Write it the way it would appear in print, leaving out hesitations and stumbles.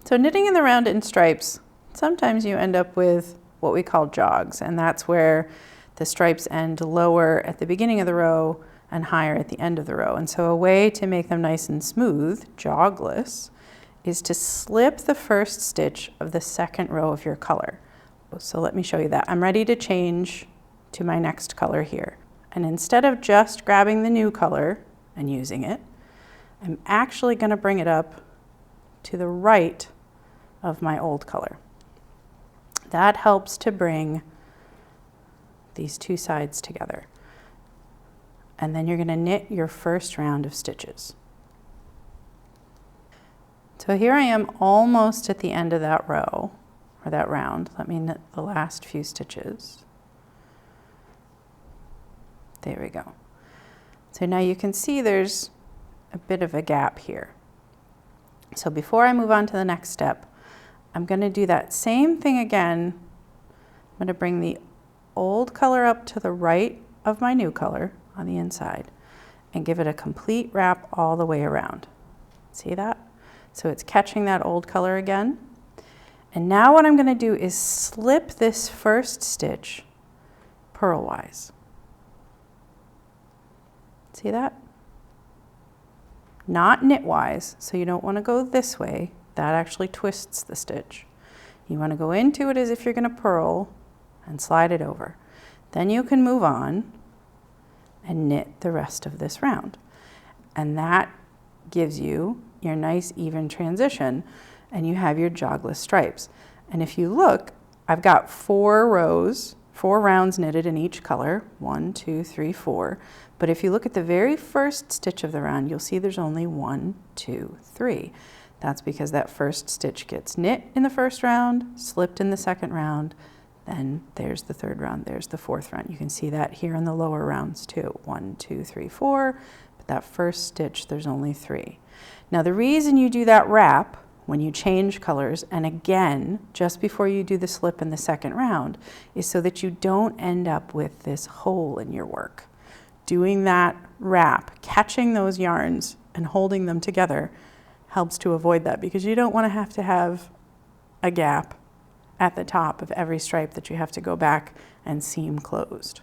So knitting in the round in stripes, sometimes you end up with what we call jogs, and that's where the stripes end lower at the beginning of the row and higher at the end of the row. And so a way to make them nice and smooth, jogless, is to slip the first stitch of the second row of your color. So let me show you that. I'm ready to change to my next color here. And instead of just grabbing the new color and using it, I'm actually going to bring it up to the right of my old color. That helps to bring these two sides together. And then you're going to knit your first round of stitches. So here I am almost at the end of that row, or that round. Let me knit the last few stitches. There we go. So now you can see there's a bit of a gap here. So before I move on to the next step, I'm going to do that same thing again. I'm going to bring the old color up to the right of my new color on the inside and give it a complete wrap all the way around. See that? So it's catching that old color again. And now what I'm going to do is slip this first stitch purlwise. See that? Not knitwise, so you don't want to go this way. That actually twists the stitch. You want to go into it as if you're going to purl and slide it over. Then you can move on and knit the rest of this round. And that gives you your nice even transition, and you have your jogless stripes. And if you look, I've got 4 rows, 4 rounds knitted in each color, 1, 2, 3, 4. But if you look at the very first stitch of the round, you'll see there's only 1, 2, 3. That's because that first stitch gets knit in the first round, slipped in the second round, then there's the third round, there's the fourth round. You can see that here in the lower rounds too. 1, 2, 3, 4, but that first stitch, there's only 3. Now the reason you do that wrap when you change colors, and again, just before you do the slip in the second round, is so that you don't end up with this hole in your work. Doing that wrap, catching those yarns and holding them together helps to avoid that, because you don't want to have a gap at the top of every stripe that you have to go back and seam closed.